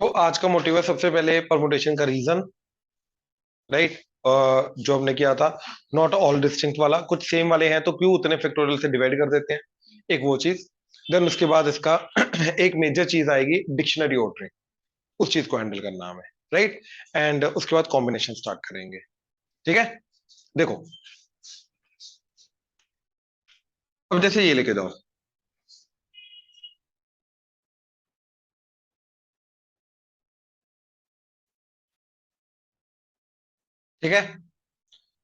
तो आज का मोटिव है सबसे पहले परमुटेशन का रीजन, राइट। जो हमने किया था, नॉट ऑल डिस्टिंक्ट वाला, कुछ सेम वाले हैं तो क्यों उतने फैक्टोरियल से डिवाइड कर देते हैं, एक वो चीज। देन उसके बाद इसका एक मेजर चीज आएगी डिक्शनरी ऑर्डरिंग, उस चीज को हैंडल करना हमें, राइट। एंड उसके बाद कॉम्बिनेशन स्टार्ट करेंगे। ठीक है, देखो अब जैसे ये लेके जाओ। ठीक है,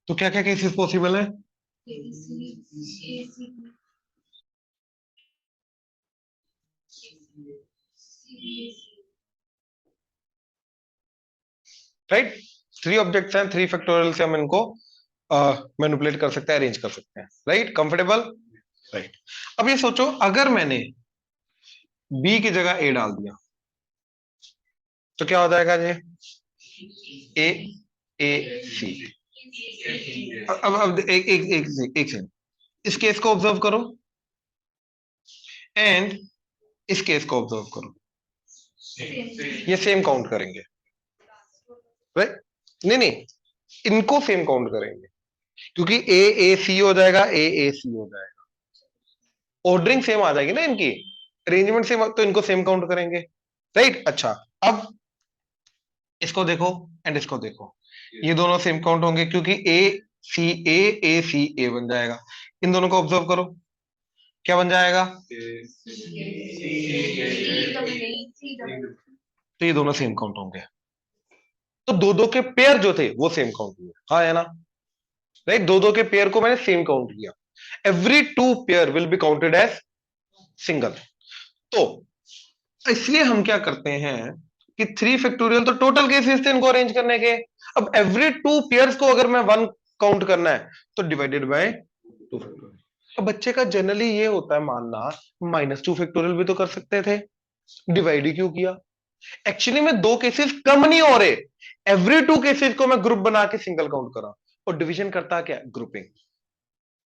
तो क्या क्या केसेस पॉसिबल है? राइट, थ्री ऑब्जेक्ट्स हैं, थ्री फैक्टोरियल से हम इनको मैनिपुलेट कर सकते हैं, अरेंज कर सकते हैं, राइट। Comfortable, right. अब ये सोचो अगर मैंने बी की जगह ए डाल दिया तो क्या हो जाएगा ये? ए, ए सी। अब एक एक एक एक सेकंड, इस केस को ऑब्जर्व करो एंड इस केस को ऑब्जर्व करो, ये सेम काउंट करेंगे, राइट। नहीं नहीं, इनको सेम काउंट करेंगे क्योंकि ए सी हो जाएगा, ए सी हो जाएगा, ऑर्डरिंग सेम आ जाएगी ना इनकी, अरेंजमेंट सेम, तो इनको सेम काउंट करेंगे, राइट। अच्छा, अब इसको देखो एंड इसको देखो, ये दोनों सेम काउंट होंगे क्योंकि ए सी ए बन जाएगा। इन दोनों को ऑब्जर्व करो, क्या बन जाएगा? तो ये दोनों सेम काउंट होंगे, तो दो दो के पेयर जो थे वो सेम काउंट हुए, हाँ है ना, राइट। दो दो के पेयर को मैंने सेम काउंट किया, every two pair will be counted as single. तो इसलिए हम क्या करते हैं कि थ्री फैक्टोरियल तो टोटल केसेस थे इनको अरेंज करने के। अब एवरी टू पेयर्स को अगर मैं वन काउंट करना है तो डिवाइडेड बाय टू फैक्टोरियल। अब बच्चे का जनरली ये होता है मानना, माइनस टू फैक्टोरियल भी तो कर सकते थे, डिवाइड ही क्यों किया? एक्चुअली में दो केसेस कम नहीं हो रहे, एवरी टू केसेस को मैं ग्रुप बना के सिंगल काउंट करा। और डिवीजन करता क्या? ग्रुपिंग।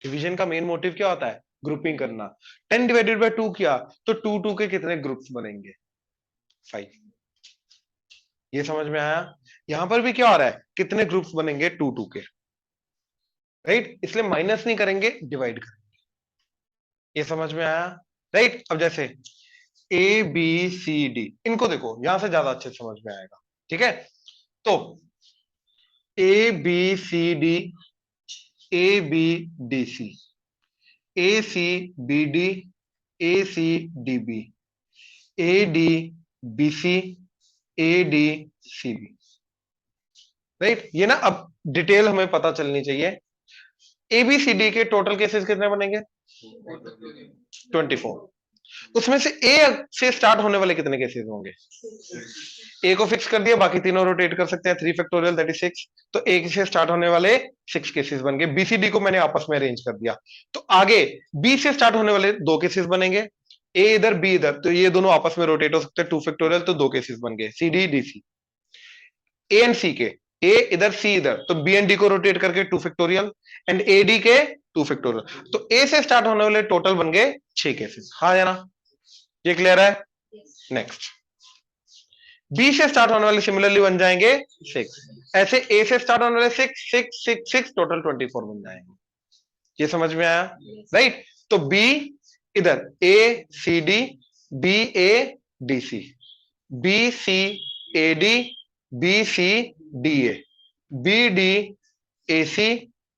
डिवीजन का मेन मोटिव क्या होता है? ग्रुपिंग करना। 10 डिवाइडेड बाय 2 किया तो टू टू के कितने ग्रुप्स बनेंगे? 5। ये समझ में आया? यहां पर भी क्या हो रहा है, कितने ग्रुप्स बनेंगे? टू टू के, राइट। इसलिए माइनस नहीं करेंगे, डिवाइड करेंगे। ये समझ में आया, राइट। अब जैसे ए बी सी डी, इनको देखो, यहां से ज्यादा अच्छे समझ में आएगा। ठीक है, तो A B C D, A B D C, A C B D, A C D B, A D B C, A D C B, right. ये ना अब डिटेल हमें पता चलनी चाहिए। एबीसीडी के टोटल केसेस कितने बनेंगे? 24। उसमें से ए से स्टार्ट होने वाले कितने केसेस होंगे? ए को फिक्स कर दिया, बाकी तीनों रोटेट कर सकते हैं, 3 फैक्टोरियल दैट इज 6। तो ए से स्टार्ट होने वाले 6 केसेस बन गए, बीसीडी को मैंने आपस में अरेंज कर दिया। तो आगे बी से स्टार्ट होने वाले 2 केसेस बनेंगे, ए इधर बी इधर, तो ये दोनों आपस में रोटेट हो सकते हैं, 2 फैक्टोरियल, तो 2 केसेस बन गए, C D D C. A and C के, ए इधर सी इधर, तो बी एंड डी को रोटेट करके 2 फैक्टोरियल, एंड ए डी के 2 फैक्टोरियल। तो ए से स्टार्ट होने वाले टोटल बन गए 6 केसेस, हाँ है ना? ये क्लियर है? नेक्स्ट, बी से स्टार्ट होने वाले सिमिलरली बन जाएंगे 6। ऐसे ए से स्टार्ट होने वाले 6 6 6 6 टोटल 24 बन जाएंगे। ये समझ में आया, राइट। तो बी इधर A C D, B A D C, B C A D, B C D A, B D A C,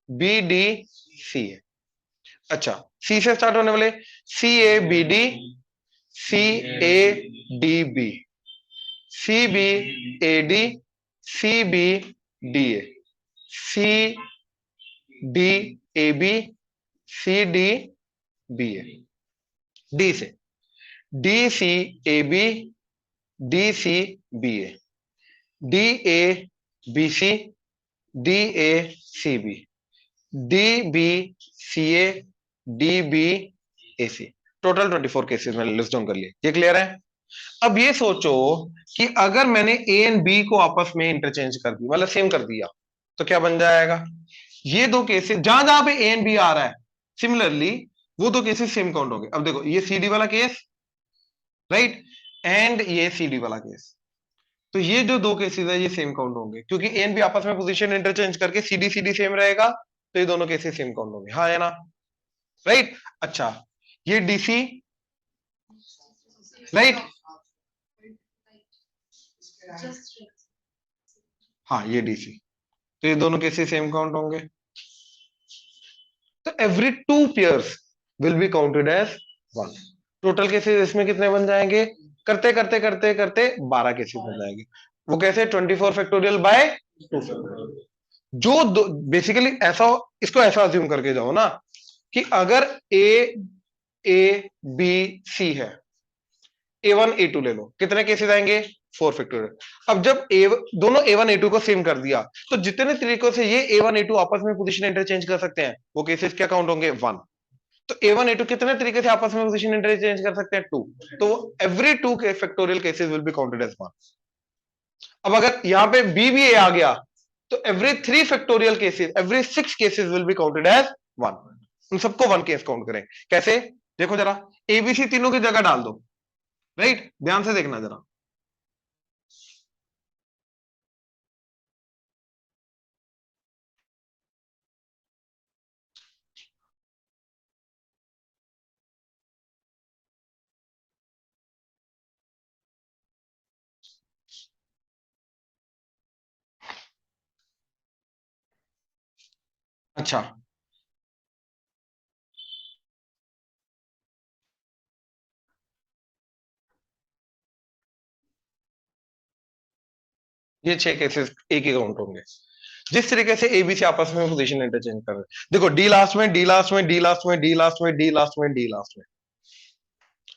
B D C A. अच्छा, सी से स्टार्ट होने वाले C A B D, C A D B, C B A D, C B D A, C D A B, C D B A. D से D C A B, D C B A, D A B C, D A C B, D B C A, D B A C. Total 24 cases मैंने list down कर लिए। ये clear है? अब ये सोचो कि अगर मैंने ए एंड बी को आपस में इंटरचेंज कर दिया, मतलब सेम कर दिया, तो क्या बन जाएगा? ये दो केसेस जहां जहां पे ए एंड बी आ रहा है, सिमिलरली वो दो केसेस सेम काउंट होंगे। अब देखो, ये सी डी वाला केस, राइट, एंड ये सी डी वाला केस, तो ये जो दो केसेस है ये सेम काउंट होंगे, क्योंकि ए एंड बी आपस में पोजीशन इंटरचेंज करके सीडी सीडी सेम रहेगा, तो ये दोनों केसेस सेम काउंट होंगे, हाँ है ना, राइट। अच्छा, ये डीसी, राइट, हाँ ये डीसी, तो ये दोनों केसेस सेम काउंट होंगे। तो every two pairs will be counted as one. Total cases इसमें कितने बन जाएंगे, करते करते करते करते 12 केसेस बन जाएंगे। वो कैसे, 24 फैक्टोरियल बाय 2 फैक्टोरियल। जो बेसिकली ऐसा, इसको ऐसा अज्यूम करके जाओ ना कि अगर ए बी सी है, A1 A2 ले लो, कितने केसेस आएंगे, 4 फैक्टोरियल। अब जब दोनों A1 A2 को सेम कर दिया, तो जितने तरीकों से ये A1 A2 आपस में पोजीशन इंटरचेंज कर सकते हैं, वो केसेस क्या काउंट होंगे, 1। तो A1 A2 कितने तरीके से आपस में पोजीशन इंटरचेंज कर सकते हैं, 2। तो एवरी 2 के factorial cases will be counted as 1। अब अगर यहां पे B भी A आ गया, तो every 3 factorial cases, every 6 cases will be counted as 1। उन सबको 1 केस काउंट करें। कैसे, देखो जरा, ABC तीनों की जगह डाल दो, राइट, ध्यान से देखना जरा। अच्छा, ये 6 केसेस एक ही काउंट होंगे। जिस तरीके से एबीसी आपस में पोजीशन इंटरचेंज कर रहे हैं, देखो डी लास्ट में, डी लास्ट में, डी लास्ट में, डी लास्ट में, डी लास्ट में, डी लास्ट में।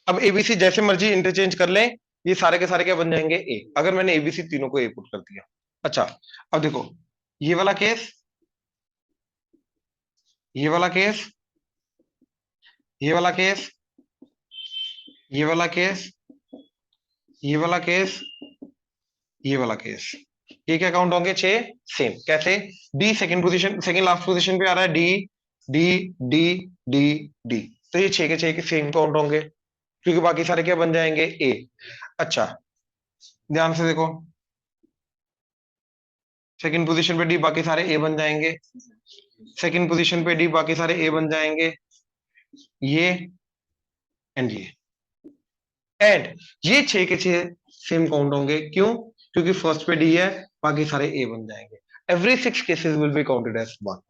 अब एबीसी जैसे मर्जी इंटरचेंज कर लें, ये सारे के सारे क्या बन जाएंगे, ए। अगर मैंने एबीसी तीनों को ए पुट कर दिया। अच्छा, अब देखो, ये वाला केस, ये वाला केस, ये वाला केस, ये वाला केस, ये वाला केस, ये वाला केस, ये क्या काउंट होंगे, 6 सेम। कैसे, D second position, second last position पे आ रहा है, D D D D D, तो ये 6 के 6 के सेम काउंट होंगे, क्योंकि बाकी सारे क्या बन जाएंगे, ए। अच्छा, ध्यान से देखो, सेकंड पोजीशन पे डी, बाकी सारे ए बन जाएंगे। सेकंड पोजीशन पे डी, बाकी सारे ए बन जाएंगे, ये एंड ये। एंड ये 6 के 6 सेम काउंट होंगे, क्यों, क्योंकि फर्स्ट पे डी है, बाकी सारे ए बन जाएंगे। Every 6 cases will be counted as 1,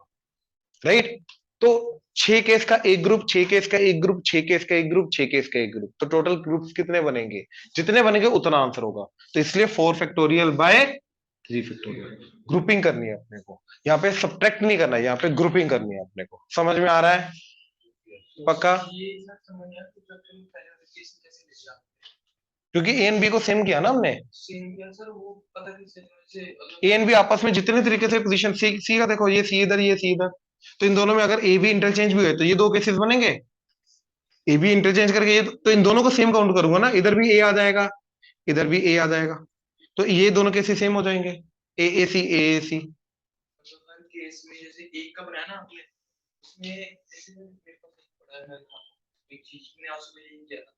right. तो 6 केस का एक ग्रुप, 6 केस का एक ग्रुप, 6 केस का एक ग्रुप, 6 केस का एक ग्रुप, तो टोटल ग्रुप्स कितने बनेंगे, जितने बनेंगे उतना आंसर होगा। तो इसलिए 4 फैक्टोरियल बाय 3 फैक्टोरियल। ग्रुपिंग करनी है अपने को, यहाँ पे सब्ट्रैक्ट नहीं करना है, यहाँ पे ग्रुपिंग करनी है अपने को। समझ में आ रहा है, पक्का, क्योंकि ए एंड बी को सेम किया ना हमने, सेम किया सर, वो पता नहीं ए एंड बी आपस में जितने तरीके से पोजीशन, सी सी का देखो, ये सी इधर, ये सी इधर, तो इन दोनों में अगर ए बी इंटरचेंज भी हुए, तो ये दो केसेस बनेंगे। ए बी इंटरचेंज करके ये, तो इन दोनों को सेम काउंट करूंगा ना, इधर भी ए आ जाएगा, इधर भी ए आ जाएगा, तो ये दोनों केसेस सेम हो जाएंगे, ए ए सी, ए ए सी। केस में जैसे एक का बनाया ना आपने, उसमें जैसे मेरे को पढ़ा है, एक चीज में आपसे यही किया था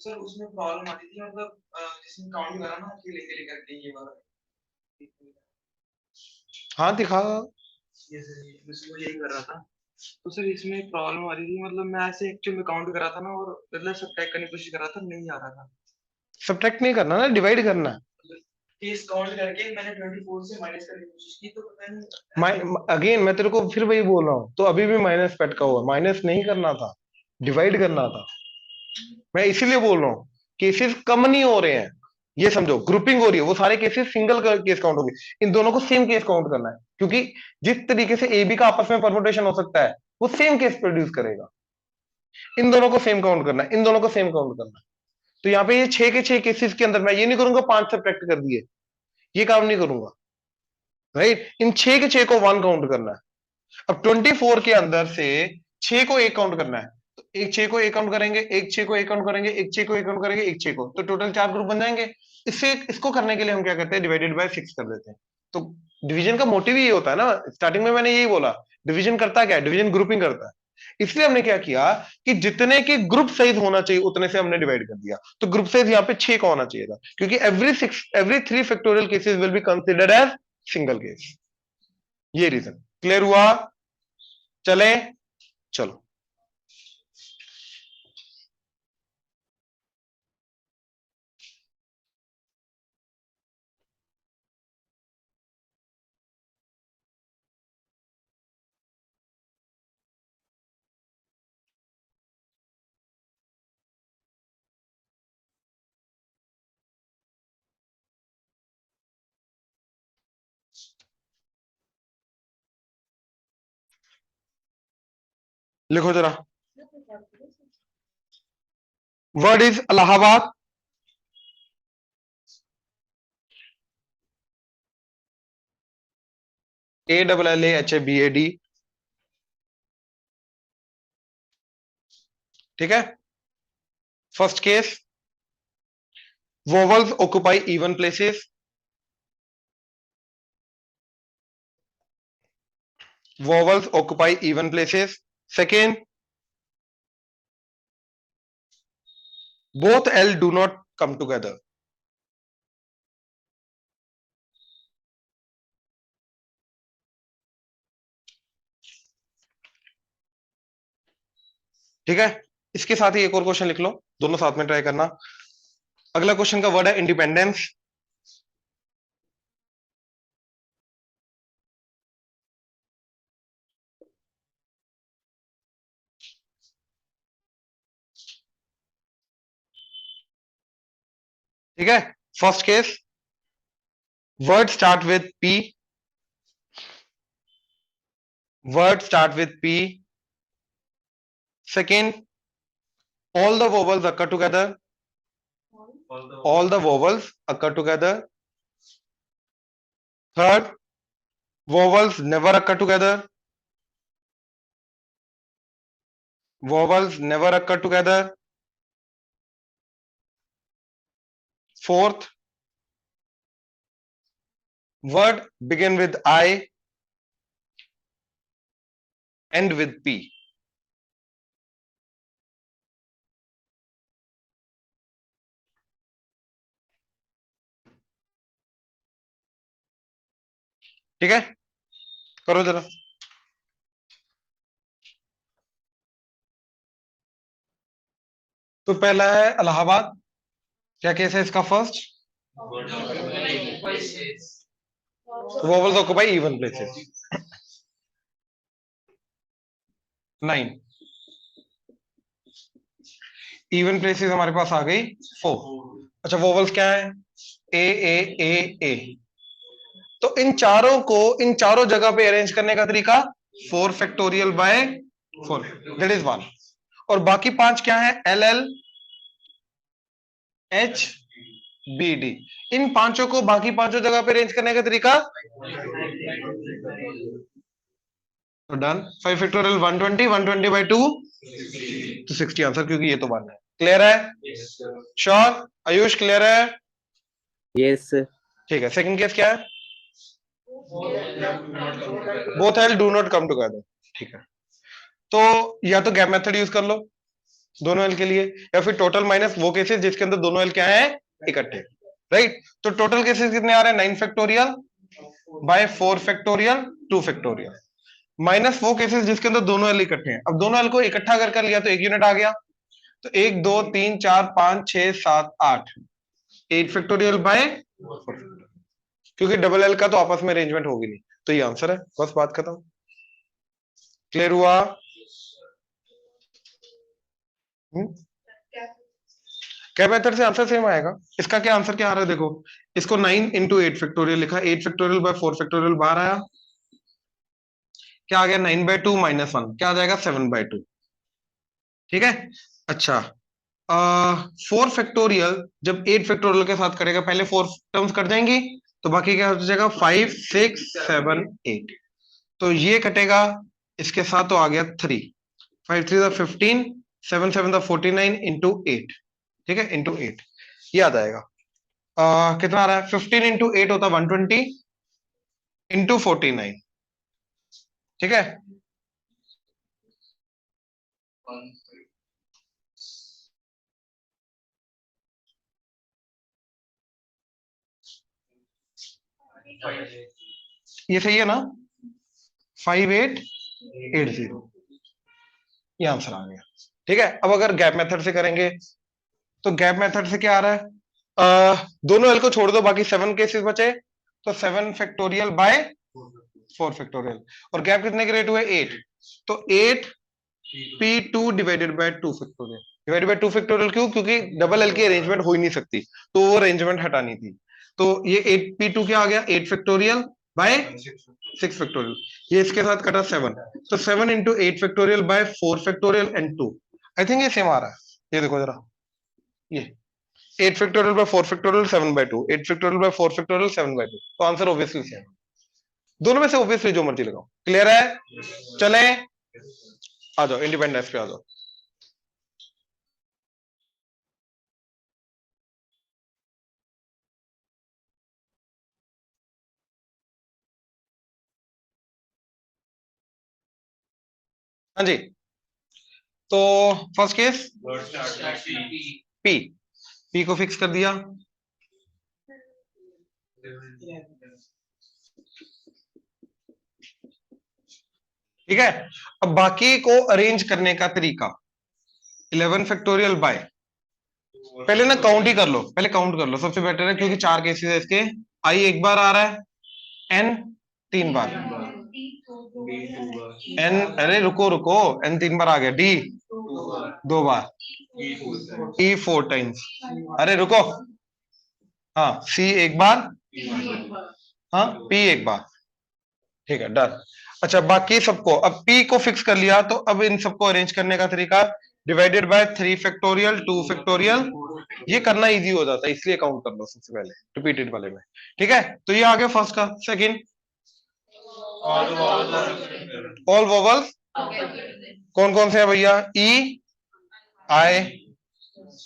सर, उसमें प्रॉब्लम आती थी, मतलब जिसमें काउंट करा ना अकेले अकेले करके, ये वाला, हाँ दिखा, ये सर ये मैं यही कर रहा था। तो सर इसमें प्रॉब्लम आ रही थी, मतलब मैं ऐसे एक्चुअल में काउंट कर रहा था ना, और मतलब सब्ट्रैक्ट करने की कोशिश कर रहा था, नहीं आ रहा था। सब्ट्रैक्ट नहीं करना ना, डिवाइड करना है। केस काउंट करके मैंने 24 से माइनस करने की कोशिश की, तो पता नहीं, अगेन मैं तेरे को फिर वही बोल रहा हूँ, तो अभी भी माइनस पटका हुआ, माइनस नहीं करना था, डिवाइड करना था। मैं इसीलिए बोल रहा हूँ, केसेस कम नहीं हो रहे हैं, ये समझो, ग्रुपिंग हो रही है, वो सारे केसेस सिंगल केस काउंट होंगे, इन दोनों को सेम केस काउंट करना है, क्योंकि जिस तरीके से ए बी का आपस में परमुटेशन हो सकता है, वो सेम केस प्रोड्यूस करेगा। इन दोनों को सेम काउंट करना है, इन दोनों को सेम काउंट करना है। तो यहाँ पे ये 6 के 6 केसेस के अंदर मैं ये नहीं करूंगा 5 सब्ट्रैक्ट कर दिए, ये काम नहीं करूंगा, राइट। इन 6 के 6 को 1 काउंट करना है। अब 24 के अंदर से 6 को एक काउंट करना है, तो एक 6 को एक काउंट करेंगे, एक 6 को एक काउंट करेंगे, एक 6 को एक काउंट करेंगे, एक 6 को, तो टोटल 4 ग्रुप बन जाएंगे। इससे इसको करने के लिए हम क्या करते हैं, डिवाइडेड बाय 6 कर देते हैं। तो डिवीजन का मोटिव ही ये होता है ना, स्टार्टिंग में मैंने यही बोला, डिवीजन करता क्या है, डिवीजन ग्रुपिंग करता है। इसलिए हमने क्या किया कि जितने के ग्रुप साइज होना चाहिए उतने से हमने डिवाइड कर दिया। तो ग्रुप साइज यहाँ पे 6 का होना चाहिए था, क्योंकि every 3 factorial cases will be considered as single case. ये रीजन क्लियर हुआ? चले, चलो। लिखो जरा, वर्ड इज इलाहाबाद, ALLAHABAD, ठीक है। First case, vowels occupy even places, vowels occupy even places. Second, both L do not come together. ठीक है, इसके साथ ही एक और क्वेश्चन लिख लो, दोनों साथ में ट्राई करना। अगला क्वेश्चन का वर्ड है इंडिपेंडेंस। ठीक है, first case, word start with P, word start with P. Second, all the vowels occur together, all the vowels occur together. Third, vowels never occur together, vowels never occur together. Fourth, word begin with I, end with P. ठीक है, करो जरा। तो पहला है इलाहाबाद, क्या case है इसका? First, vowels occupy even places. 9 even places हमारे पास आ गई 4। अच्छा, वोवल्स क्या है? ए। तो इन चारों जगह पे अरेंज करने का तरीका 4 फैक्टोरियल बाय 4, दैट इज 1। और बाकी 5 क्या है? LLHBD। इन पांचों को बाकी पांचों जगह पे अरेंज करने का तरीका, तो डन। 5 फैक्टोरियल 120, 120 बाय 2 तो 60 आंसर, क्योंकि ये तो 1 है। क्लियर है? श्योर? आयुष क्लियर है? यस। ठीक है, सेकंड केस क्या है? Both L do not come together. ठीक है, तो या तो गैप मेथड यूज कर लो दोनों एल के लिए, या फिर टोटल माइनस वो केसेस जिसके अंदर दोनों एल क्या है? इकट्ठे। राइट, तो टोटल केसेस कितने आ रहे हैं? 9 factorial by 4 factorial 2 factorial, minus वो केसेस जिसके अंदर दोनों एल इकट्ठे हैं। अब दोनों एल को इकट्ठा कर लिया तो एक यूनिट आ गया, तो 1 2 3 4 5 6 7 8, 8 फैक्टोरियल बाय 4, क्योंकि डबल एल का तो आपस में अरेंजमेंट होगी नहीं, तो ये आंसर है, बस बात खत्म। क्लियर हुआ? क्या मेथड से आंसर सेम आएगा। इसका क्या आंसर क्या आ रहा है देखो, इसको 9 इंटू 8 फैक्टोरियल लिखा, 8 फैक्टोरियल बाय 4 फैक्टोरियल बाहर आया, क्या आ गया? 9 बाय 2 माइनस 1, क्या आ जाएगा? 7 बाय 2। ठीक है, अच्छा, 4 फैक्टोरियल जब 8 फैक्टोरियल के साथ करेगा, पहले 4 टर्म्स कट जाएंगी, तो बाकी क्या हो जाएगा? 5 6 7 8, तो ये कटेगा इसके साथ, तो आ गया 3, 5 3 15, 7 7 49 इंटू 8। ठीक है, इंटू 8 ये आ जाएगा। कितना आ रहा है? 15 इंटू 8 होता 120 इंटू 49। ठीक है, ये सही है ना? 5880 ये आंसर आ गया। ठीक है, अब अगर गैप मेथड से करेंगे तो गैप मेथड से क्या आ रहा है? दोनों एल को छोड़ दो, बाकी 7 केसेस बचे, तो 7 फैक्टोरियल बाय 4 फैक्टोरियल, और गैप कितने के रेट हुए? 8, तो 8 P2 divided by 2 factorial. Divided bye 2 factorial क्यों? क्योंकि डबल एल की अरेंजमेंट हो ही नहीं सकती, तो वो अरेंजमेंट हटानी थी। तो ये 8 P2 क्या आ गया? 8 फैक्टोरियल बाय 6 फैक्टोरियल, ये इसके साथ कटा 7, तो 7 into 8 factorial by 4 factorial and 2। I think ये सेम आ रहा है, ये देखो जरा, ये 8 factorial by 4 factorial 7 by 2, 8 factorial by 4 factorial 7 by 2, तो आंसर ऑब्वियसली सेम। दोनों में से ऑब्वियसली जो मर्जी लगाओ। क्लियर है? चले आ जाओ, इंडिपेंडेंस पे आ जाओ। हाँ जी, तो फर्स्ट केस पी, पी को फिक्स कर दिया, ठीक है। अब बाकी को अरेंज करने का तरीका, 11 फैक्टोरियल बाय, पहले ना काउंट ही कर लो, पहले काउंट कर लो, सबसे बेटर है, क्योंकि 4 केसेस है इसके। आई एक बार आ रहा है, एन 3 बार, एन, अरे रुको रुको, एन 3 बार आ गया, डी 2 बार, ई 4 टाइम्स, अरे रुको, हाँ सी एक बार, हाँ पी एक बार, ठीक है डन। अच्छा बाकी सबको, अब पी को फिक्स कर लिया, तो अब इन सबको अरेंज करने का तरीका, डिवाइडेड बाय 3 फैक्टोरियल 2 फैक्टोरियल, ये करना इजी हो जाता है, इसलिए काउंट कर लो सबसे पहले रिपीटेड वाले में। ठीक है, तो ये आ गया फर्स्ट का। सेकंड, ऑल वोवल्स कौन कौन से हैं भैया? ई आई,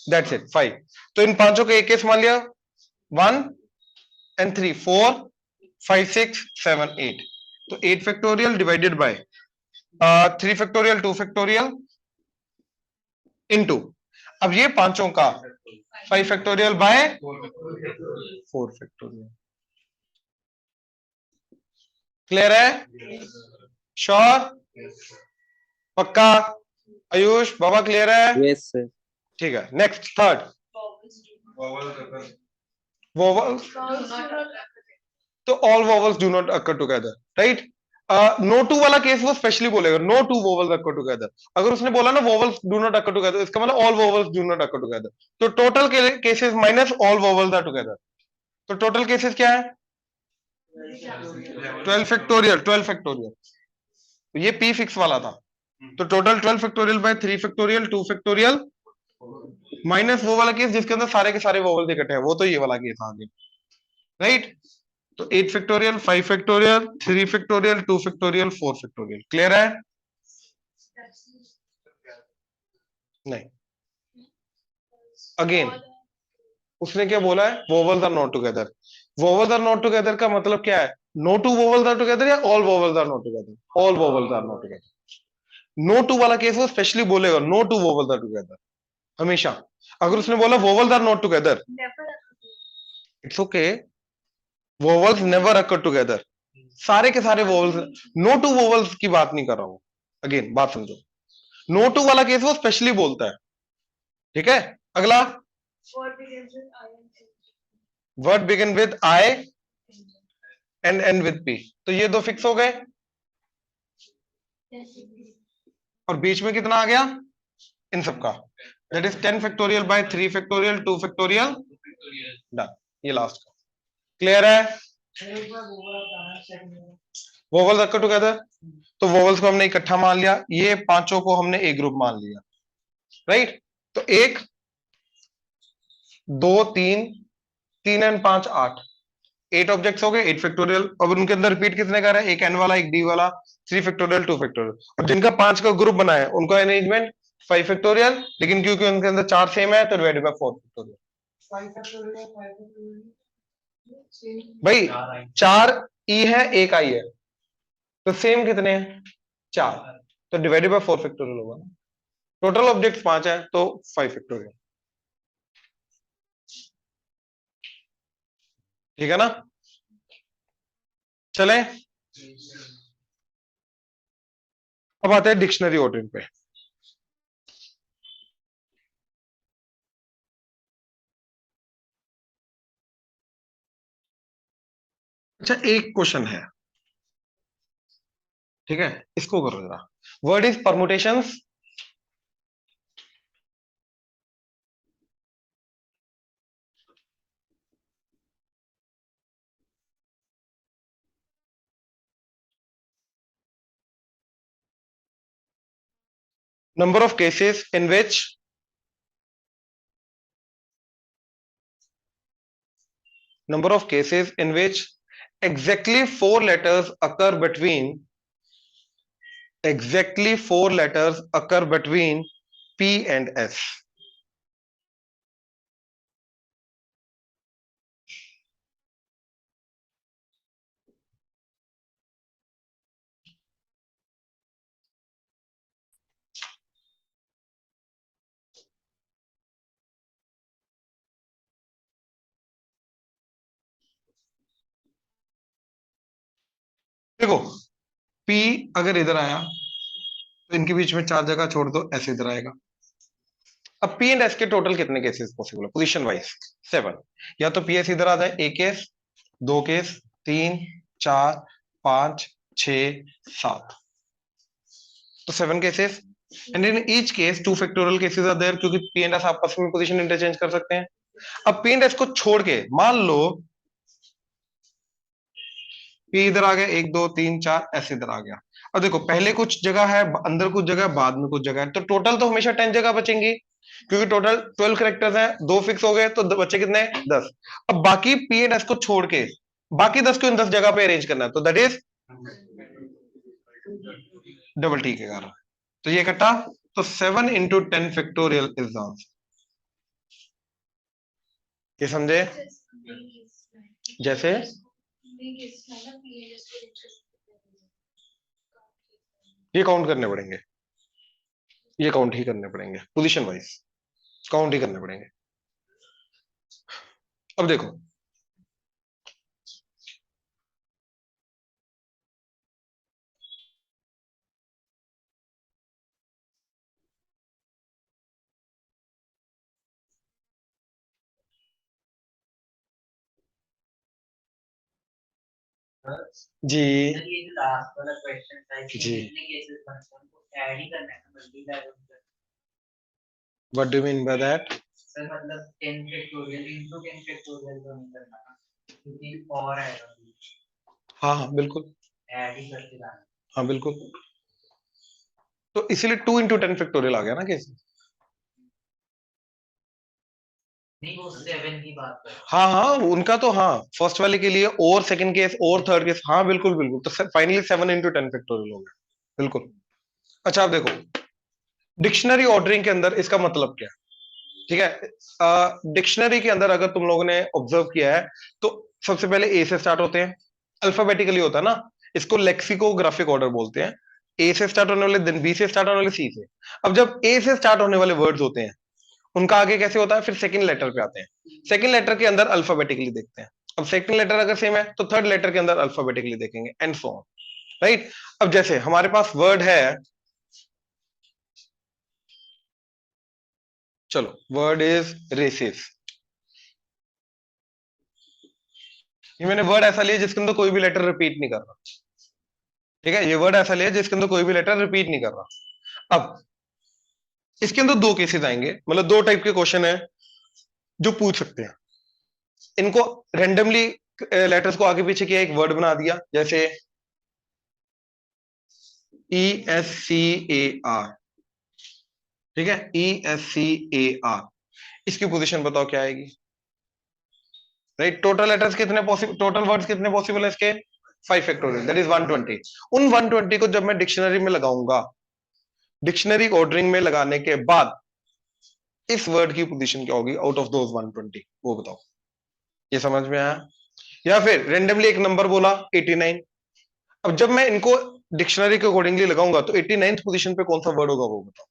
दैट्स इट 5। तो इन पांचों को एक केस मान लिया, 1 एंड 3 4 5 6 7 8, तो 8 factorial divided by 3 factorial 2 factorial into, अब ये पांचों का 5 फैक्टोरियल बाय 4 फैक्टोरियल। क्लियर है? श्योर? पक्का? आयुष बाबा क्लियर है? yes sir, ठीक है, नेक्स्ट थर्ड, वोवल्स, तो all vowels do not occur together, right. No two वाला केस वो स्पेशली बोलेगा, no two vowels occur together. अगर उसने बोला ना vowels do not occur together, इसका मतलब all vowels do not occur together, तो total cases minus all vowels are together, तो टोटल केसेस क्या है? 12 फैक्टोरियल, 12 फैक्टोरियल, तो ये पी फिक्स वाला था, तो total 12 factorial by 3 factorial 2 factorial, minus वो वाला केस जिसके अंदर सारे के सारे वोवल्स इकट्ठे हैं, वो तो ये वाला केस आ गया, राइट। तो 8 factorial 5 factorial 3 factorial 2 factorial 4 factorial. Clear है? नहीं, अगेन उसने क्या बोला है? Vowels are not together. Vowels are not together का मतलब क्या है? No two vowels are together या all vowels are not together? All vowels are not together. No two वाला केस वो स्पेशली बोलेगा, no two vowels are together हमेशा। अगर उसने बोला vowels are not together, it's okay, vowels never occur together, सारे के सारे वोवल्स, नो टू वोवल्स की बात नहीं कर रहा हूं। अगेन बात समझो, नो टू वाला केस वो स्पेशली बोलता है, ठीक है। अगला, word begin with I and and with P, तो ये दो फिक्स हो गए, और बीच में कितना आ गया इन सबका? That is 10 factorial by 3 factorial 2 factorial, done. ये लास्ट का। क्लियर है? वोवल्स रखो टुगेदर, तो वोवल्स को हमने इकट्ठा मान लिया, ये पांचों को हमने एक ग्रुप मान लिया, राइट। तो 1 2 3 3 एंड 5 8, 8 ऑब्जेक्ट्स हो गए, 8 फैक्टोरियल। अब उनके अंदर रिपीट कितने कर रहा है? एक एन वाला एक डी वाला, 3 फैक्टोरियल 2 फैक्टोरियल, और जिनका 5 का ग्रुप बनाया उनका अरेंजमेंट 5 फैक्टोरियल, लेकिन क्योंकि उनके अंदर 4 सेम है तो डिवाइडेड बाय 4 फैक्टोरियल। भाई 4 ई है, एक आई है, तो सेम कितने हैं? 4, तो डिवाइडेड बाय 4 फैक्टोरियल होगा। टोटल ऑब्जेक्ट 5 है तो 5 फैक्टोरियल। ठीक है ना? चले, अब आते हैं डिक्शनरी ऑर्डरिंग पे। अच्छा, एक क्वेश्चन है, ठीक है, इसको करो जरा। Word is permutations. Number of cases in which exactly four letters occur between P and S. देखो, P अगर इधर आया तो इनके बीच में 4 जगह छोड़ दो, S इधर आएगा। अब P एंड S के टोटल कितने केसेस पॉसिबल है पोजीशन वाइज? 7। या तो PS इधर आ जाए, 1 केस, 2 केस, 3, 4, 5, 6, 7, तो 7 cases. And in each case 2 factorial cases are there, क्योंकि P एंड S आपस में पोजीशन इंटरचेंज कर सकते हैं। अब P एंड S को छोड़ के मान लो P इधर आ गया, 1 2 3 4, S इधर आ गया। अब देखो, पहले कुछ जगह है, अंदर कुछ जगह है, बाद में कुछ जगह है, तो टोटल तो हमेशा 10 जगह बचेंगी, क्योंकि टोटल 12 करेक्टर्स हैं, 2 फिक्स हो गए तो बचे कितने? 10। अब बाकी P एंड S को छोड़ के बाकी 10 को इन 10 जगह पे अरेंज करना है, तो दैट इज डबल टी के कारण। तो ये इकट्ठा, तो 7 into 10 factorial is the answer. ये समझे? जैसे ये काउंट करने पड़ेंगे, ये काउंट ही करने पड़ेंगे, पोजीशन वाइज काउंट ही करने पड़ेंगे। अब देखो, जी सर ये जो लास्ट वाला क्वेश्चन था इसमें जी, कितने केसेस बनते हैं उनको ऐड ही करना है ना मल्टीप्लाई करके। What do you mean by that? Sir मतलब 10 फैक्टोरियल इनटू 10 फैक्टोरियल तो नहीं करना ना, क्योंकि और आएगा, हाँ हाँ बिल्कुल, ऐड ही करके लाना। हाँ बिल्कुल, तो इसीलिए 2 इंटू 10 फैक्टोरियल आ गया ना केस। नहीं वो 7 की बात कर। हाँ हाँ, उनका तो हाँ, फर्स्ट वाले के लिए और सेकंड केस और थर्ड केस, हाँ बिल्कुल बिल्कुल, तो फाइनली 7 इंटू 10 फैक्टोरियल हो गया, बिल्कुल। अच्छा, आप देखो, डिक्शनरी ऑर्डरिंग के अंदर इसका मतलब क्या है, ठीक है? डिक्शनरी के अंदर अगर तुम लोगों ने ऑब्जर्व किया है तो सबसे पहले ए से स्टार्ट होते हैं, अल्फाबेटिकली होता है ना, इसको लेक्सिकोग्राफिक ऑर्डर बोलते हैं। ए से स्टार्ट होने वाले, देन बी से स्टार्ट होने वाले, सी से। अब जब ए से स्टार्ट होने वाले वर्ड्स होते हैं, उनका आगे कैसे होता है, फिर सेकंड लेटर पे आते हैं, सेकंड लेटर के अंदर अल्फाबेटिकली देखते हैं। अब सेकंड लेटर अगर सेम है तो थर्ड लेटर के अंदर अल्फाबेटिकली देखेंगे, एंड सो ऑन, राइट? अब जैसे हमारे पास वर्ड है, चलो, वर्ड इज रेसिस। ये मैंने वर्ड ऐसा लिया जिसके अंदर कोई भी लेटर रिपीट नहीं कर रहा, ठीक है? ये वर्ड ऐसा लिया जिसके अंदर कोई भी लेटर रिपीट नहीं कर रहा। अब इसके अंदर दो केसेस आएंगे, मतलब दो टाइप के क्वेश्चन है जो पूछ सकते हैं। इनको रेंडमली लेटर्स को आगे पीछे किया, एक वर्ड बना दिया, जैसे ESCAR, ठीक है? ESCAR, इसकी पोजीशन बताओ क्या आएगी, राइट? टोटल लेटर्स कितने पॉसिबल, टोटल वर्ड्स कितने पॉसिबल है इसके? 5 फैक्टोरियल, दैट इज 120। उन 120 को जब मैं डिक्शनरी में लगाऊंगा, डिक्शनरी ऑर्डरिंग में लगाने के बाद इस वर्ड की पोजीशन क्या होगी आउट ऑफ दोज 120, वो बताओ। ये समझ में आया? या फिर रेंडमली एक नंबर बोला 89, अब जब मैं इनको डिक्शनरी के अकॉर्डिंगली लगाऊंगा तो 89th पोजीशन पे कौन सा वर्ड होगा वो बताओ।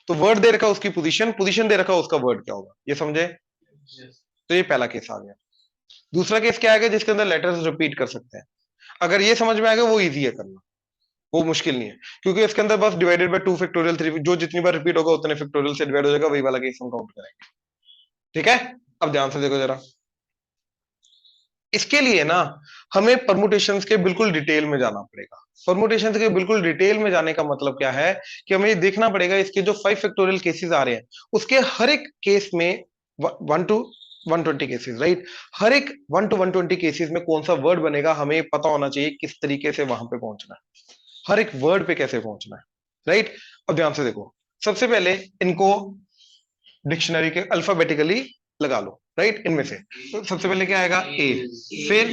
तो वर्ड दे रखा उसकी पोजीशन, पोजीशन दे रखा उसका वर्ड क्या होगा, ये समझे? तो ये पहला केस आ गया। दूसरा केस क्या आएगा जिसके अंदर लेटर्स रिपीट कर सकते हैं। अगर ये समझ में आ गया वो इजी है करना, वो मुश्किल नहीं है, क्योंकि इसके अंदर बस डिवाइडेड बाय 2 फैक्टोरियल 3, जो जितनी बार रिपीट होगा उतने फैक्टोरियल से डिवाइड हो जाएगा, वही वाला केस हम काउंट करेंगे। ठीक है, अब ध्यान से देखो जरा। इसके लिए ना हमें परमुटेशंस के बिल्कुल डिटेल में जाना पड़ेगा। परमुटेशंस के बिल्कुल डिटेल में जाने का मतलब क्या है कि हमें ये देखना पड़ेगा इसके जो 5 फैक्टोरियल केसेस आ रहे हैं उसके हर एक केस में 1 to 120 केसेस, राइट? हर एक 1 to 120 केसेस में कौन सा वर्ड बनेगा हमें पता होना चाहिए, किस तरीके से वहां पे पहुंचना है, हर एक वर्ड पे कैसे पहुंचना है, राइट? अब ध्यान से देखो, सबसे पहले इनको डिक्शनरी के अल्फाबेटिकली लगा लो, राइट? इनमें से तो सबसे पहले क्या आएगा? ए, फिर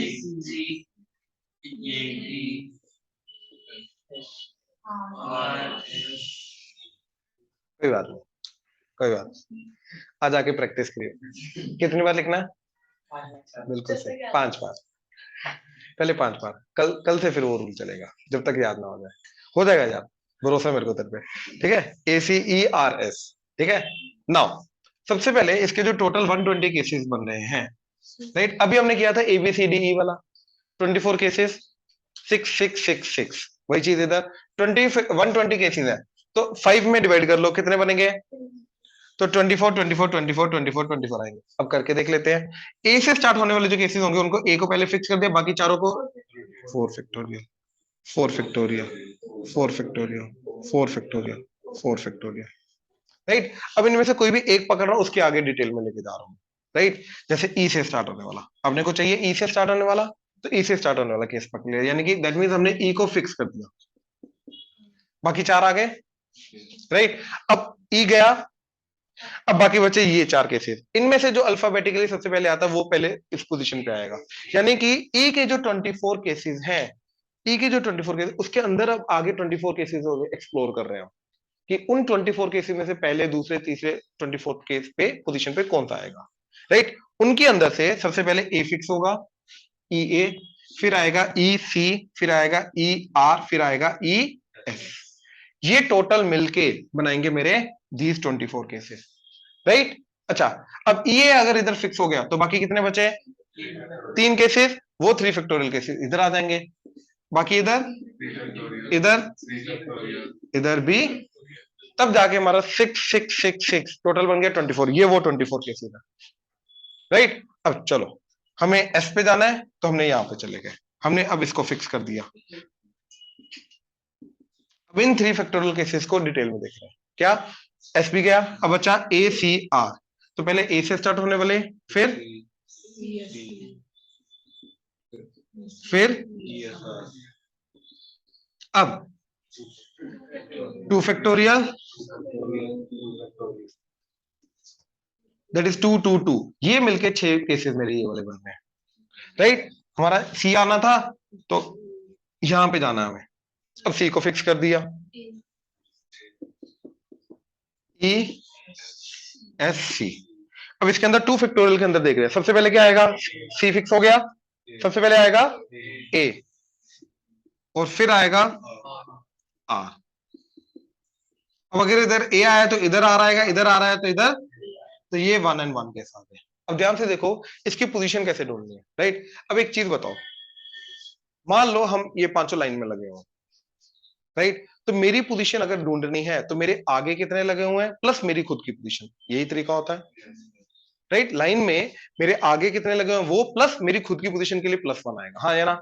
कोई बात नहीं, कोई बात नहीं, आज आके प्रैक्टिस करिए। कितनी बार लिखना है? बिल्कुल सही, 5 बार, पहले 5 बार। कल से फिर वो रूल चलेगा जब तक याद ना हो जाएगा यार, भरोसा मेरे को तेरे पे। ठीक है, ACERS। ठीक है, नाउ सबसे पहले इसके जो टोटल 120 केसेस बन रहे हैं, राइट? अभी हमने किया था ABCDE वाला 24 केसेस, 6 6 6 6, वही चीज इधर 120 केसेस है, तो 5 में डिवाइड कर लो, कितने बनेंगे? तो 24 24 24 24 24 आएंगे। अब करके देख लेते हैं। ए से स्टार्ट होने वाले जो केसेस होंगे उनको ए को पहले फिक्स कर दिया, बाकी चारों को 4 factorial 4 factorial 4 factorial 4 factorial 4 factorial, right? अब इनमें से कोई भी एक पकड़ रहा हूं, उसके आगे डिटेल में लेके जा रहा हूं, राइट? जैसे ई से स्टार्ट होने वाला, अपने को चाहिए ई से स्टार्ट होने वाला, तो ई से स्टार्ट होने वाला केस पकड़ लिया, यानी कि दैट मींस हमने ई को फिक्स कर दिया, बाकी 4 आ गए, राइट? अब ई गया, अब बाकी बचे ये 4 केसेस, इनमें से जो अल्फाबेटिकली सबसे पहले आता है वो पहले इस पोजीशन पे आएगा, यानी कि ई के जो 24 केसेस हैं, ई के जो 24 केसेस, उसके अंदर अब आगे 24 केसेस एक्सप्लोर कर रहे हैं कि उन 24 केसेस में से पहले, दूसरे, तीसरे 24 केस पे पोजीशन पे कौन सा आएगा, राइट? उनके अंदर से सबसे पहले ए फिक्स होगा, ई ए, फिर आएगा ई सी, फिर आएगा ई आर, फिर आएगा ई एस। ये टोटल मिलके बनाएंगे मेरे दीज 24 केसेस, राइट? अच्छा, अब ये अगर इधर फिक्स हो गया तो बाकी कितने बचे? 3 केसेस, वो 3 फैक्टोरियल केसेस इधर आ जाएंगे, बाकी इधर, इधर, इधर भी, तब जाके हमारा 6 6 6 6 टोटल बन गया 24। ये वो 24 केसेस है, राइट? अब चलो, हमें एस पे जाना है तो हमने यहां पे चले गए, हमने अब इसको फिक्स कर दिया। अब इन 3 फैक्टोरियल केसेस को डिटेल में देख रहे हैं। क्या? एस भी गया, अब बचा ए सी आर, तो पहले ए से स्टार्ट होने वाले, फिर अब 2 फैक्टोरियल, दैट इज 2 2 2, ये मिलके 6 केसेस मेरे ये वाले बन रहे हैं, राइट? हमारा सी आना था तो यहां पे जाना है हमें, अब सी को फिक्स कर दिया, ई एस सी। अब इसके अंदर 2 फैक्टोरियल के अंदर देख रहे हैं, सबसे पहले क्या आएगा? सी फिक्स हो गया, सबसे पहले आएगा ए, और फिर आएगा आर। अब अगर इधर ए आया तो इधर आ रहेगा, इधर आ रहा है तो इधर, तो ये 1 and 1 के साथ है। अब ध्यान से देखो इसकी पोजीशन कैसे ढूंढनी है, राइट? अब एक चीज बताओ, मान लो हम ये 5 लाइन में लगे हुए, राइट? तो मेरी पोजीशन अगर ढूंढनी है तो मेरे आगे कितने लगे हुए हैं प्लस मेरी खुद की पोजीशन, यही तरीका होता है, राइट? लाइन में मेरे आगे कितने लगे हुए हैं वो प्लस मेरी खुद की पोजीशन के लिए +1 आएगा, हाँ या ना?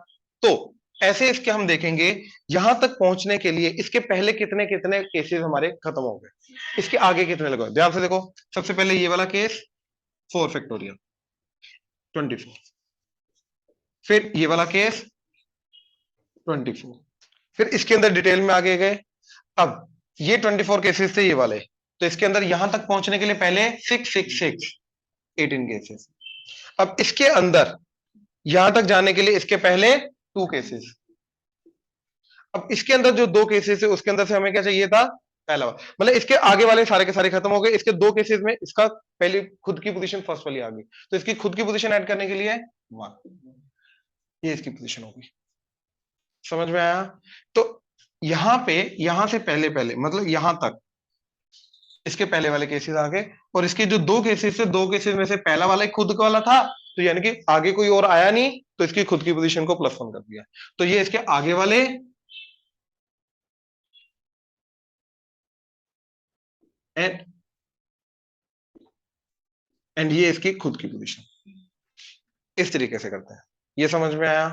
तो ऐसे इसके हम देखेंगे यहां तक पहुंचने के लिए इसके पहले कितने कितने केसेस हमारे खत्म हो गए, इसके आगे कितने लगे हुए। ध्यान से देखो, सबसे पहले ये वाला केस 4 फैक्टोरियल 24, फिर ये वाला केस 24, फिर इसके अंदर डिटेल में आगे गए। अब ये 24 केसेस थे ये वाले, तो इसके अंदर यहां तक पहुंचने के लिए पहले 6 6 6 18 केसेस। अब इसके अंदर यहां तक जाने के लिए इसके पहले 2 केसेस। अब इसके अंदर जो 2 केसेस है उसके अंदर से हमें क्या चाहिए था? पहला वाला, मतलब इसके आगे वाले सारे के सारे खत्म हो गए, इसके 2 केसेस में इसका पहली खुद की पोजीशन फर्स्ट वाली आ गई, तो इसकी खुद की पोजीशन ऐड करने के लिए 1, ये इसकी पोजीशन होगी। समझ में आया? तो यहां पे, यहां से पहले पहले मतलब यहां तक इसके पहले वाले केसेस आ गए, और इसके जो दो केसेस थे, दो केसेस में से पहला वाला ही खुद का वाला था, तो यानी कि आगे कोई और आया नहीं, तो इसकी खुद की पोजीशन को +1 कर दिया। तो ये इसके आगे वाले एंड ये इसकी खुद की पोजीशन, इस तरीके से करते हैं। ये समझ में आया?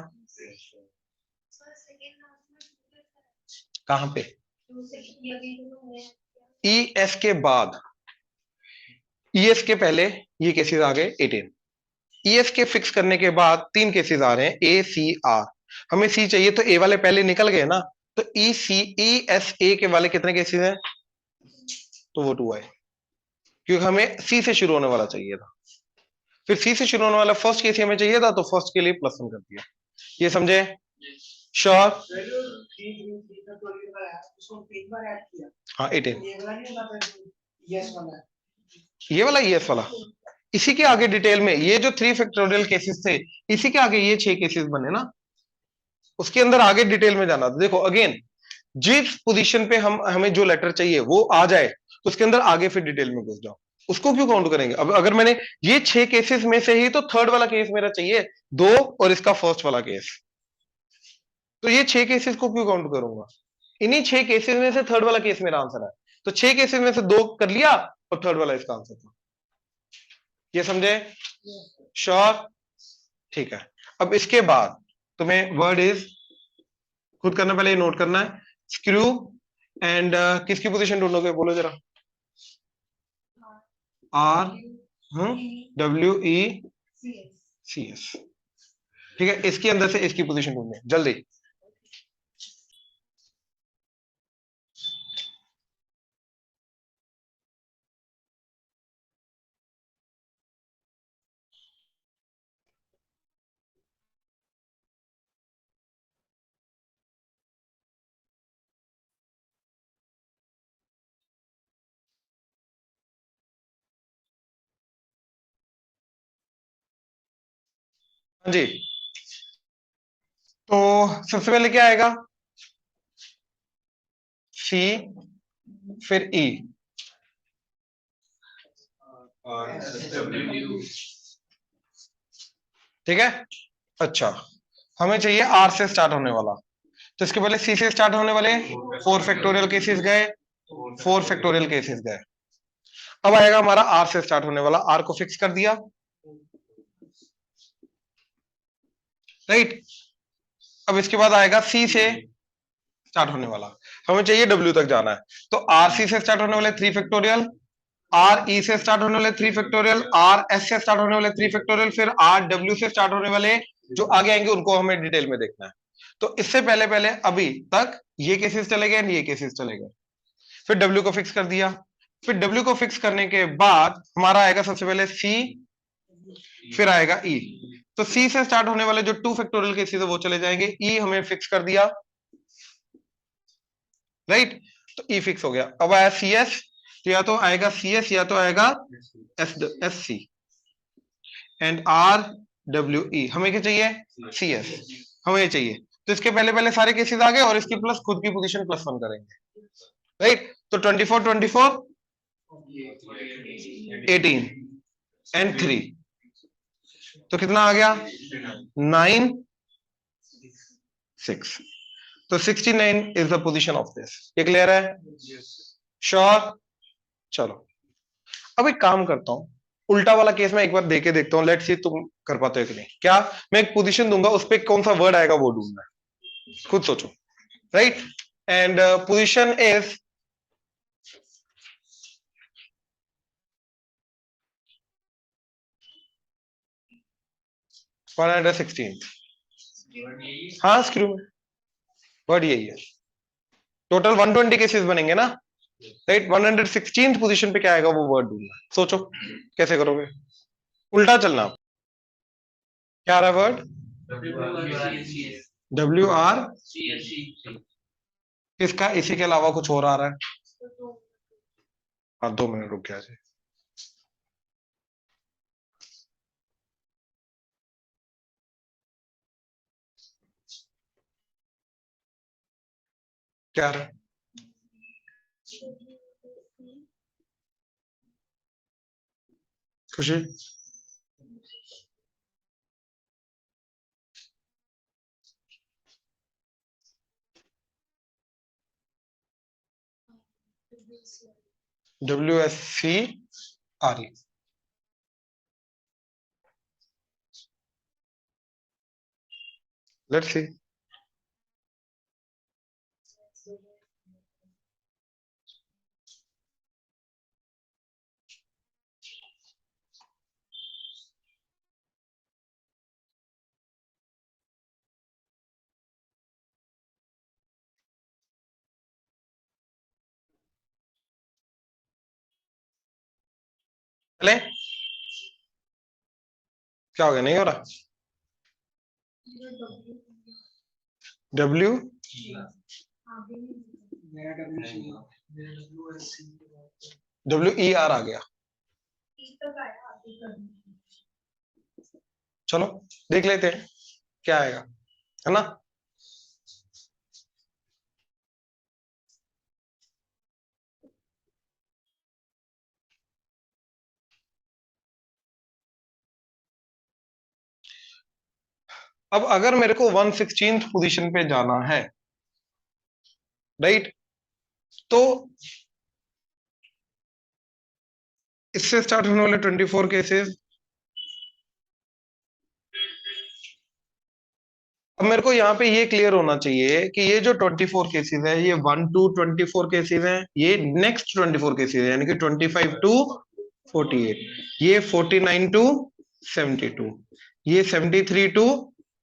कहां पे? ई एस के बाद, ई एस के पहले ये केसेस आ गए 18। ई एस के फिक्स करने के बाद 3 केसेस आ रहे हैं, ए सी आर। हमें सी चाहिए, तो ए वाले पहले निकल गए ना, तो ई सी ई एस ए के वाले कितने केसेस हैं? तो वो 2 आए, क्योंकि हमें सी से शुरू होने वाला चाहिए था। फिर सी से शुरू होने वाला फर्स्ट केस हमें चाहिए था, तो फर्स्ट के लिए +1 कर दिया। ये समझे? श्योर? हाँ 18। ये वाला ई एस वाला, इसी के आगे डिटेल में ये जो 3 फैक्टोरियल केसेस थे, इसी के आगे ये 6 केसेस बने ना, उसके अंदर आगे डिटेल में जाना था। देखो अगेन, जिस पोजीशन पे हमें जो लेटर चाहिए वो आ जाए, तो उसके अंदर आगे फिर डिटेल में घुस जाओ। उसको क्यों काउंट करेंगे? अब अगर मैंने ये 6 केसेस में से ही तो थर्ड वाला केस मेरा चाहिए, 2 और इसका फर्स्ट वाला केस, तो ये 6 केसेस को क्यों काउंट करूंगा? इन्हीं 6 केसेस में से थर्ड वाला केस मेरा आंसर है, तो 6 केसेस में से 2 कर लिया, और थर्ड वाला इसका आंसर था। ये समझे? श्योर? ठीक है। अब इसके बाद तुम्हें वर्ड इज खुद करना, पहले नोट करना है, स्क्रू एंड किसकी पोजीशन ढूंढोगे? बोलो जरा। R W E C S. ठीक है, इसके अंदर से इसकी पोजीशन ढूंढनी है जल्दी। हाँ जी, तो सबसे पहले क्या आएगा? सी, फिर ई। ठीक है, अच्छा, हमें चाहिए आर से स्टार्ट होने वाला, तो इसके पहले सी से स्टार्ट होने वाले 4 फैक्टोरियल केसेस गए, 4 फैक्टोरियल केसेस गए। अब आएगा हमारा आर से स्टार्ट होने वाला, आर को फिक्स कर दिया, राइट। अब इसके बाद आएगा सी से स्टार्ट होने वाला, हमें चाहिए डब्ल्यू तक जाना है, तो आर सी से स्टार्ट होने वाले 3 फैक्टोरियल, आर ई से स्टार्ट होने वाले 3 फैक्टोरियल, आर एस से स्टार्ट होने वाले 3 फैक्टोरियल, फिर आर डब्ल्यू से स्टार्ट होने वाले जो आगे आएंगे उनको हमें डिटेल में देखना है। तो इससे पहले पहले अभी तक ये केसेस चले गए, ये केसेस चले गए, फिर डब्ल्यू को फिक्स कर दिया। फिर डब्ल्यू को फिक्स करने के बाद हमारा आएगा सबसे पहले सी, फिर आएगा ई। तो सी से स्टार्ट होने वाले जो 2 फैक्टोरियल केसेस है वो चले जाएंगे, ई हमें फिक्स कर दिया, राइट। तो ई फिक्स हो गया। अब आया सी एस, तो या तो आएगा सी एस या तो आएगा S S C, and R W E. हमें क्या चाहिए? सी एस, हमें ये चाहिए। तो इसके पहले पहले सारे केसेस आ गए, और इसकी प्लस खुद की पोजीशन +1 करेंगे, राइट। तो 24 24 18 एंड 3, तो कितना आ गया? 9 6। तो 69 is the position of this. ये क्लियर है? श्योर? चलो, अब एक काम करता हूं, उल्टा वाला केस मैं एक बार देके देखता हूं, लेट्स सी तुम कर पाते हो कि नहीं। क्या? मैं एक पोजीशन दूंगा, उस पर कौन सा वर्ड आएगा वो ढूंढना है, खुद सोचो, राइट। And position is 116। हाँ, स्क्रू में वर्ड यही है। टोटल 120 केसेस बनेंगे ना, राइट। 116 पोजीशन पे क्या आएगा वो वर्ड ढूंढना है। सोचो कैसे करोगे, उल्टा चलना। क्या आ रहा है वर्ड? डब्ल्यू आर, इसका इसी के अलावा कुछ और आ रहा है? हाँ, 2 मिनट रुक गया जी। क्या आ रहा है? खुशी WSCRE let's see चले क्या हो गया नहीं हो रहा W WER आ गया चलो देख लेते हैं क्या आएगा है ना अब अगर मेरे को 116th पोजीशन पे जाना है राइट तो इससे स्टार्ट होने वाले 24 केसेस अब मेरे को यहाँ पे ये क्लियर होना चाहिए कि ये जो 24 केसेस है ये 1 to 24 केसेस हैं ये नेक्स्ट 24 केसेस है यानी कि 25 to 48 ये 49 to 72 ये 73 to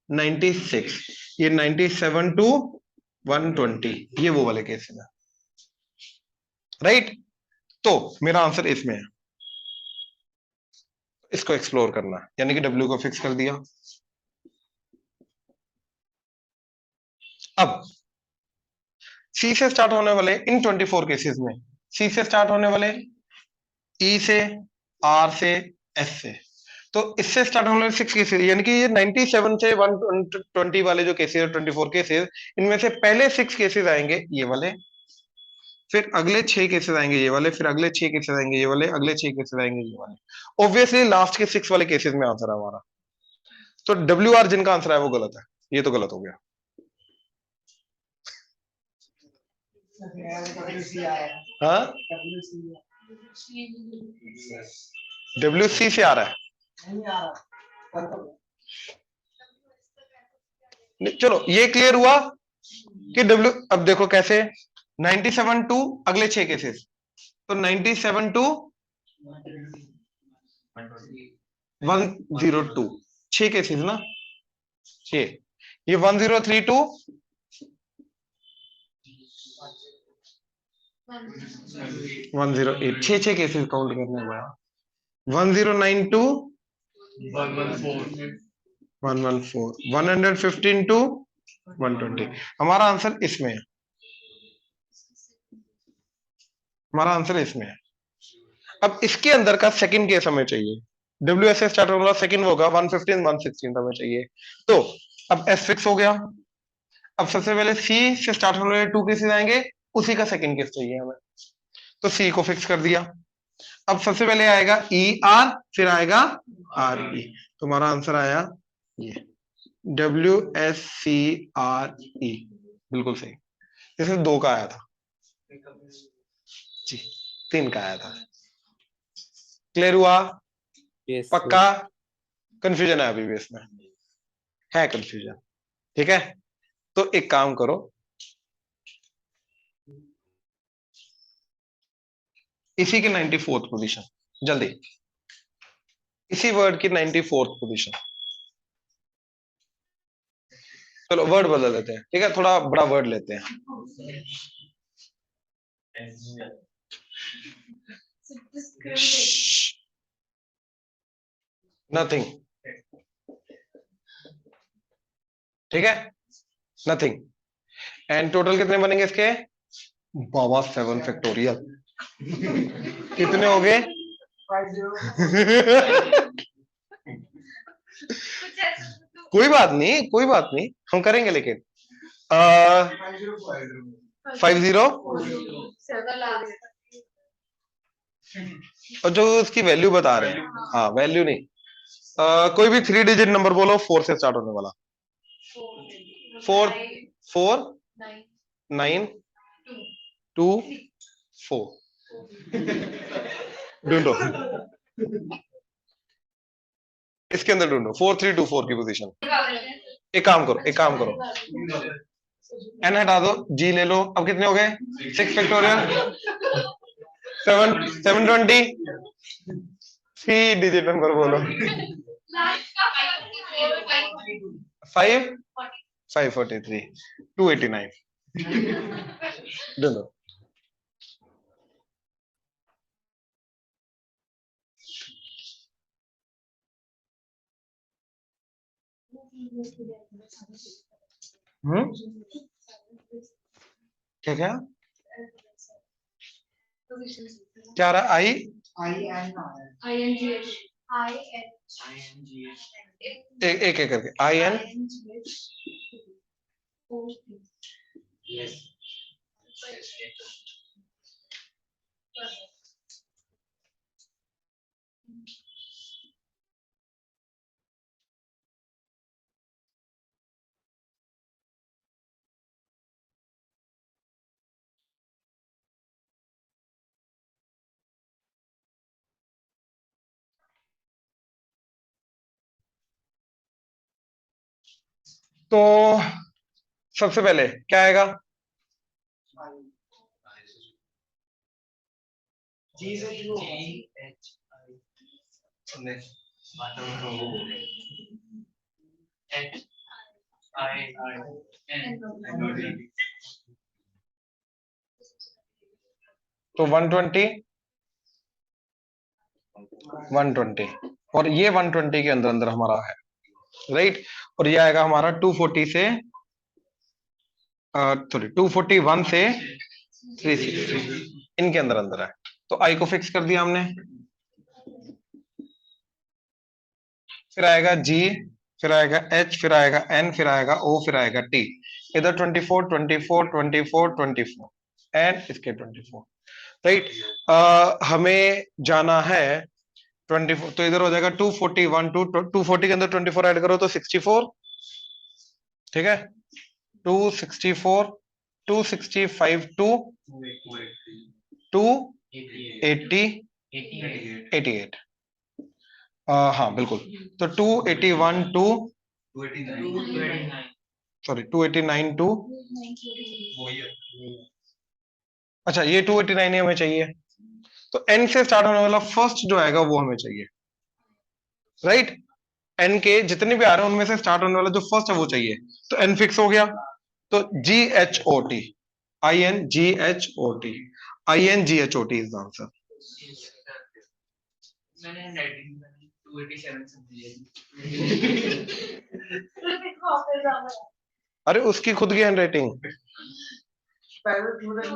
96 ये 97 to 120 ये वो वाले केसेस है राइट तो मेरा आंसर इसमें है इसको एक्सप्लोर करना है यानी कि W को फिक्स कर दिया अब C से स्टार्ट होने वाले इन 24 केसेस में C से स्टार्ट होने वाले E से R से S से तो इससे स्टार्ट होने वाले 6 केसेस यानी कि ये 97 से 120 वाले जो केसेस है 24 केसेस इनमें से पहले 6 केसेस आएंगे ये वाले फिर अगले 6 केसेस आएंगे ये वाले फिर अगले 6 केसेस आएंगे ये वाले अगले 6 केसेस आएंगे ये वाले ऑब्वियसली लास्ट के 6 वाले केसेस में आंसर है हमारा तो WR जिनका आंसर है वो गलत है ये तो गलत हो गया हाँ WC से आ रहा है चलो ये क्लियर हुआ कि W अब देखो कैसे 97 टू अगले 6 केसेस तो 97 टू 102 6 केसेस ना 6 ये 103 टू 108 6 केसेस काउंट करने हुआ 109 टू 114 115 टू 120 हमारा आंसर इसमें है हमारा आंसर इसमें है अब इसके अंदर का सेकंड केस हमें चाहिए WS से स्टार्ट होगा सेकंड होगा 115 116 हमें चाहिए तो अब S फिक्स हो गया अब सबसे पहले C से स्टार्ट होने वाले 2 केसेस आएंगे उसी का सेकंड केस चाहिए हमें तो C को फिक्स कर दिया अब सबसे पहले आएगा ER फिर आएगा RE तो हमारा आंसर आया ये WSCRE बिल्कुल सही जैसे 2 का आया था जी 3 का आया था क्लियर हुआ yes, पक्का कंफ्यूजन है अभी भी इसमें है कंफ्यूजन ठीक है तो एक काम करो इसी की 94th पोजीशन जल्दी इसी वर्ड की 94th पोजीशन चलो वर्ड बदल देते हैं ठीक है थोड़ा बड़ा वर्ड लेते हैं नथिंग ठीक है नथिंग एंड टोटल कितने बनेंगे इसके बाबा 7 फैक्टोरियल कितने हो गए कोई बात नहीं हम करेंगे लेकिन 50 और जो उसकी वैल्यू बता रहे हैं, हाँ वैल्यू नहीं, कोई भी 3 डिजिट नंबर बोलो 4 से स्टार्ट होने वाला। 4 9 2 4 ढूंढो, इसके अंदर ढूंढो 4 3 2 4 की पोजीशन। एक काम करो एन हटा दो, जी ले लो। अब कितने हो गए? 6 फैक्टोरियल 720। 3 डिजिट नंबर बोलो। 5 543 289। ढूंढो। क्या क्या क्या रहा? आई एक एक करके आई एन तो सबसे पहले क्या आएगा? तो 120 120 और ये 120 के अंदर अंदर हमारा है, राइट। और ये आएगा हमारा 240 से सॉरी 241 से 360 इनके अंदर अंदर है। तो आई को फिक्स कर दिया हमने। फिर आएगा जी, फिर आएगा एच, फिर आएगा एन, फिर आएगा ओ, फिर आएगा टी। इधर 24 24 24 24 एंड इसके 24, राइट। हमें जाना है 24, तो इधर हो जाएगा 241 240 के अंदर 24 ऐड करो तो 64, ठीक है। 264 265 280 88। हाँ बिल्कुल। तो 281 टू सॉरी 289 टू, अच्छा ये 289 ही हमें चाहिए। तो एन से स्टार्ट होने वाला फर्स्ट जो आएगा वो हमें चाहिए, राइट। एन के जितने भी आ रहे हैं उनमें से स्टार्ट होने वाला जो फर्स्ट है वो चाहिए। तो एन फिक्स हो गया। तो G H O T, I N G H O T, I N G H O T is the answer. मैंने 287 समझी। अरे उसकी खुद की हैंड राइटिंग।